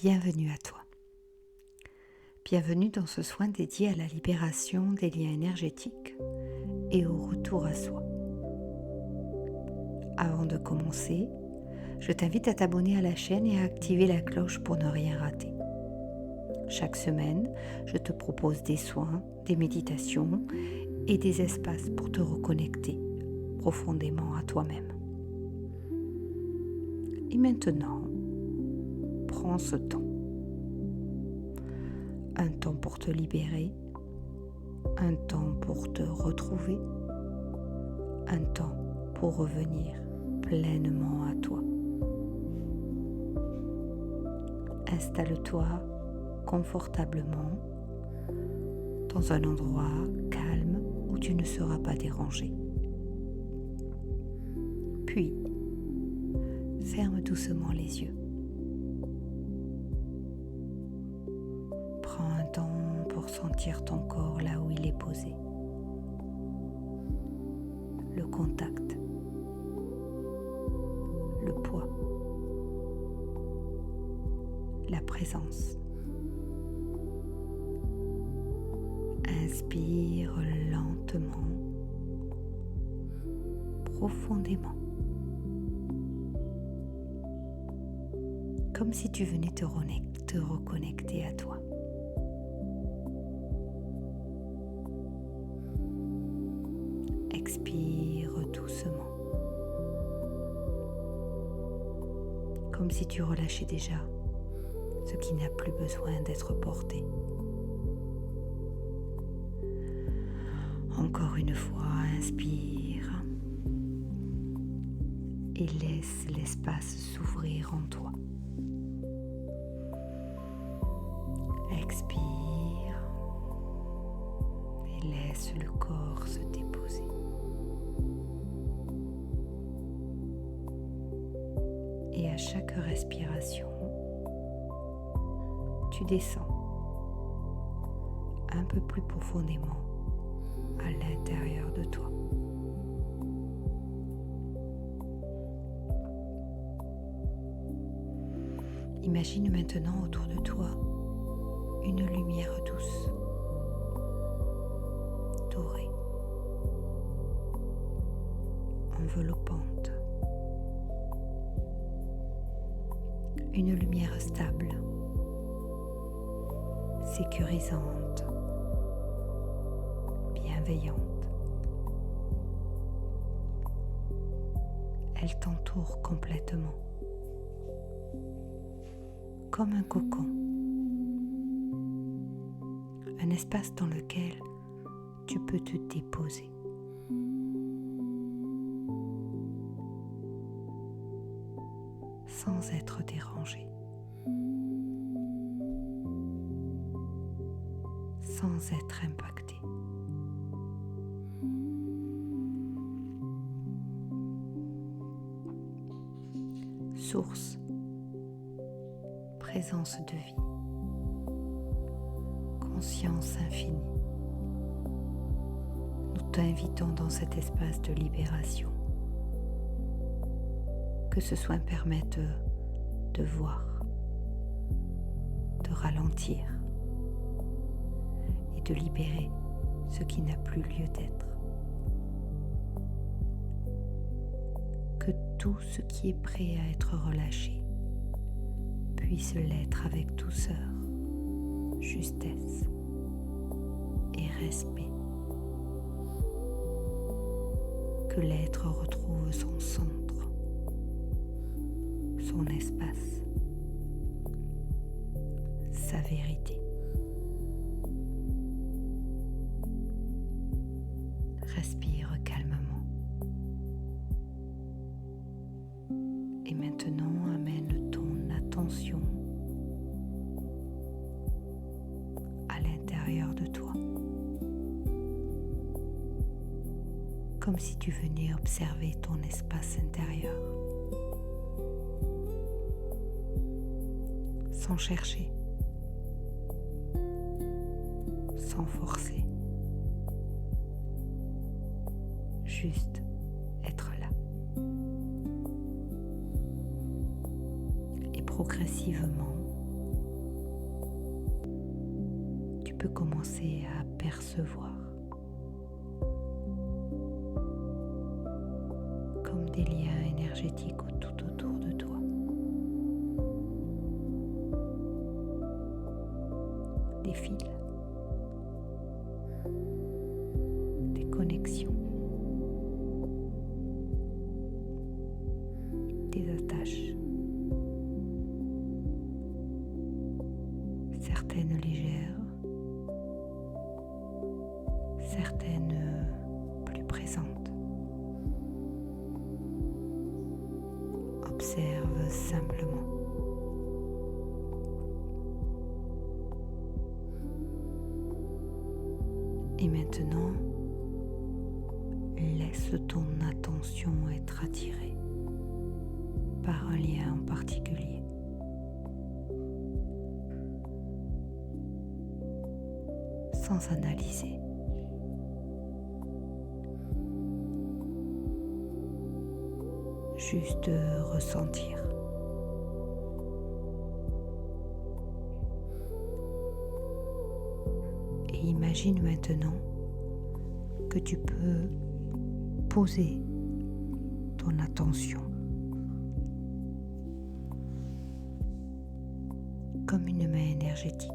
Bienvenue à toi. Bienvenue dans ce soin dédié à la libération des liens énergétiques et au retour à soi. Avant de commencer, je t'invite à t'abonner à la chaîne et à activer la cloche pour ne rien rater. Chaque semaine, je te propose des soins, des méditations et des espaces pour te reconnecter profondément à toi-même. Et maintenant, prends ce temps. Un temps pour te libérer, un temps pour te retrouver, un temps pour revenir pleinement à toi. Installe-toi confortablement dans un endroit calme où tu ne seras pas dérangé. Puis, ferme doucement les yeux. Prends un temps pour sentir ton corps là où il est posé. Le contact, le poids, la présence. Inspire lentement, profondément, comme si tu venais te reconnecter à toi. Expire doucement, comme si tu relâchais déjà ce qui n'a plus besoin d'être porté. Encore une fois, inspire et laisse l'espace s'ouvrir en toi. Expire et laisse le corps se déposer. Et à chaque respiration, tu descends un peu plus profondément à l'intérieur de toi. Imagine maintenant autour de toi une lumière douce, dorée, enveloppante. Une lumière stable, sécurisante, bienveillante. Elle t'entoure complètement, comme un cocon, un espace dans lequel tu peux te déposer. Sans être dérangé, sans être impacté. Source, présence de vie, conscience infinie. Nous t'invitons dans cet espace de libération. Que ce soin permette de voir, de ralentir et de libérer ce qui n'a plus lieu d'être. Que tout ce qui est prêt à être relâché puisse l'être avec douceur, justesse et respect. Que l'être retrouve son centre, son espace, sa vérité. Respire calmement. Et maintenant, amène ton attention à l'intérieur de toi. Comme si tu venais observer ton espace intérieur. Sans chercher, sans forcer, juste être là. Et progressivement, peux commencer à percevoir comme des liens énergétiques tout autour de toi. Des fils, des connexions, des attaches, certaines légères, certaines plus présentes. Observe simplement. Et maintenant, laisse ton attention être attirée par un lien en particulier. Sans analyser. Juste ressentir. Et imagine maintenant que tu peux poser ton attention comme une main énergétique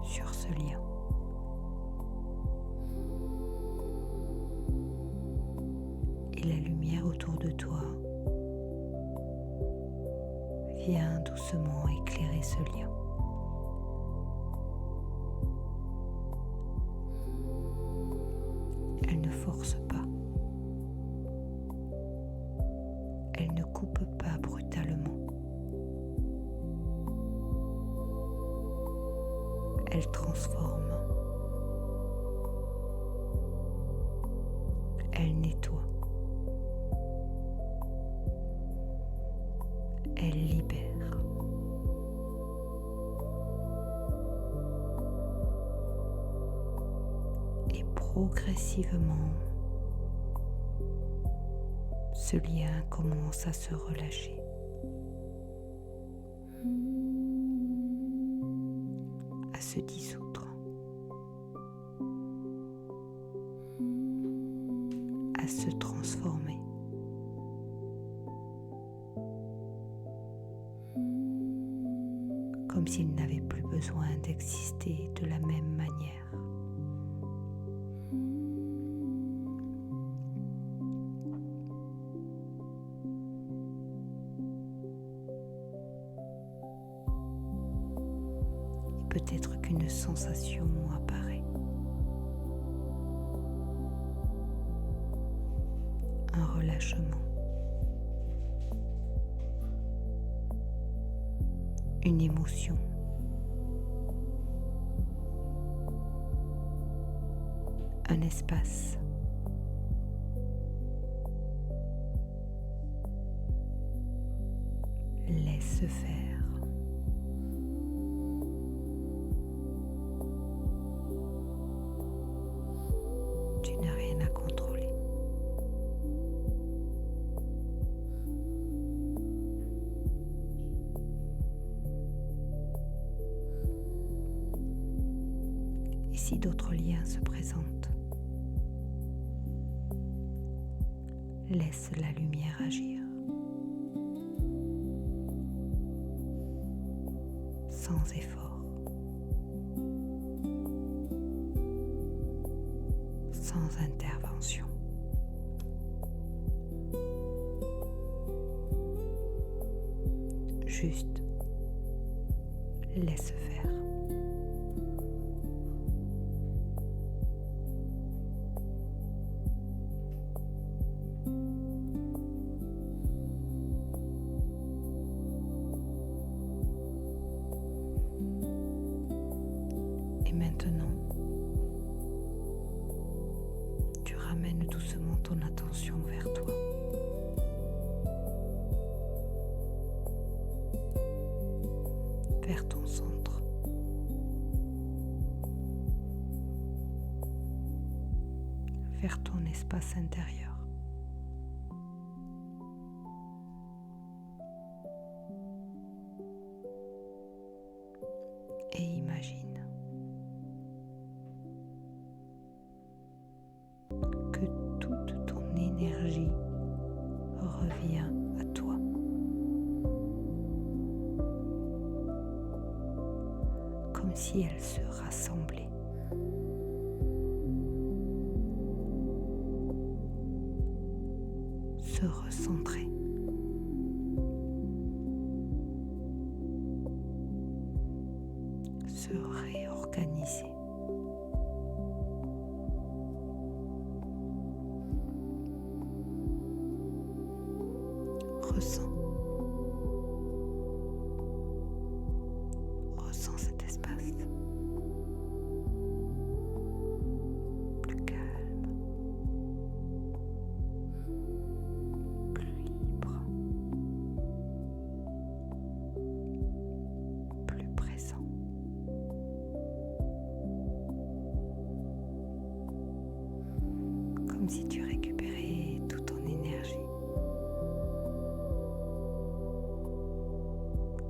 sur ce lien. Et la lumière autour de toi vient doucement éclairer ce lien. Elle ne force pas. Elle ne coupe pas brutalement. Elle transforme. Elle nettoie. Elle libère. Et progressivement, ce lien commence à se relâcher. À se dissoudre. À se transformer. Comme s'il n'avait plus besoin d'exister de la même manière. Et peut-être qu'une sensation apparaît. Un relâchement. Une émotion. Un espace. Laisse faire. Tu n'as rien à contrôler. Et si d'autres liens se présentent, laisse la lumière agir. Sans effort. Sans intervention. Juste laisse faire. Et maintenant, tu ramènes doucement ton attention vers toi. Vers ton centre. Vers ton espace intérieur. énergie revient à toi. Comme si elle se rassemblait. Se recentrer. Se réorganiser. Ressens cet espace. Plus calme. Plus libre. Plus présent. Comme si tu récupérais toute ton énergie.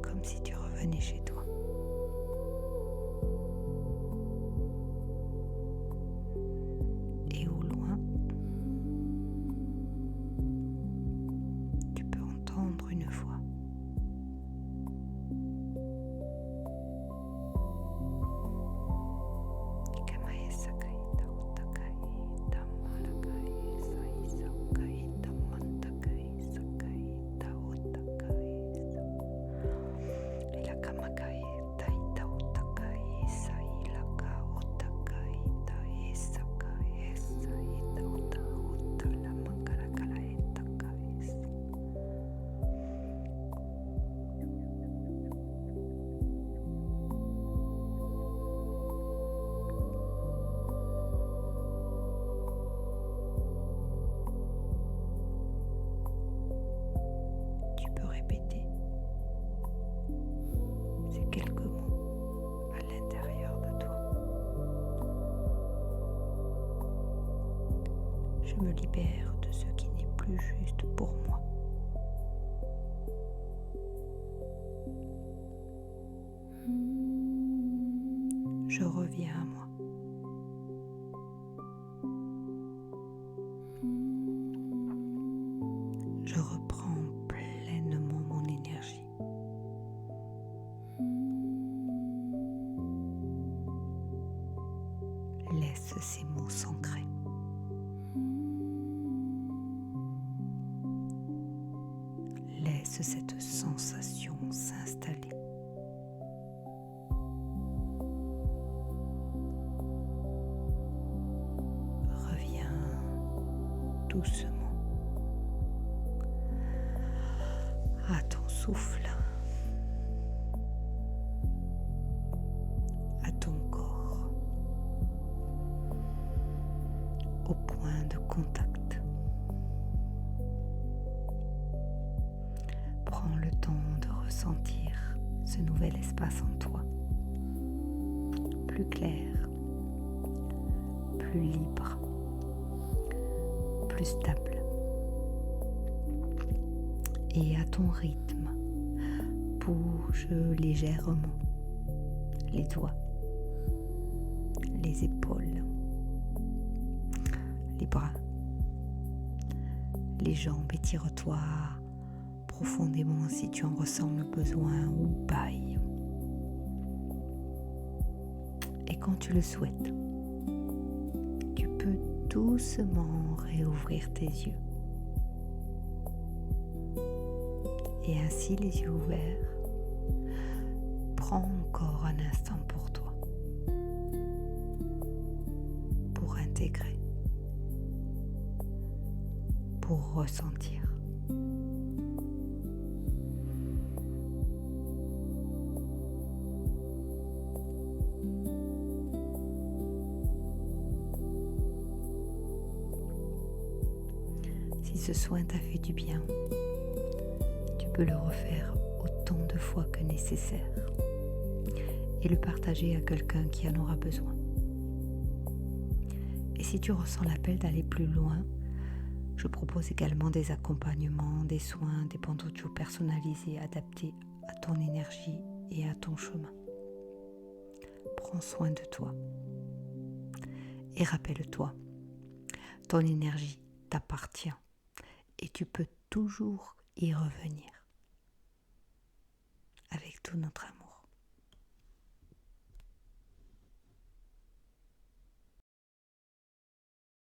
Comme si tu revenais chez toi. Et au loin, tu peux entendre une voix. Je me libère de ce qui n'est plus juste pour moi. Je reviens à moi. Je reprends pleinement mon énergie. Laisse ces mots s'ancrer. Laisse cette sensation s'installer. Reviens doucement à ton souffle, à ton corps, au point de contact. Prends le temps de ressentir ce nouvel espace en toi, plus clair, plus libre, plus stable. Et à ton rythme, bouge légèrement les doigts, les épaules, les bras, les jambes. Étire-toi profondément si tu en ressens le besoin ou baille. Et quand tu le souhaites, tu peux doucement réouvrir tes yeux. Et ainsi, les yeux ouverts, prends encore un instant pour toi, pour intégrer, pour ressentir. Si ce soin t'a fait du bien, tu peux le refaire autant de fois que nécessaire et le partager à quelqu'un qui en aura besoin. Et si tu ressens l'appel d'aller plus loin, je propose également des accompagnements, des soins, des bandojo personnalisés adaptés à ton énergie et à ton chemin. Prends soin de toi et rappelle-toi, ton énergie t'appartient. et tu peux toujours y revenir avec tout notre amour.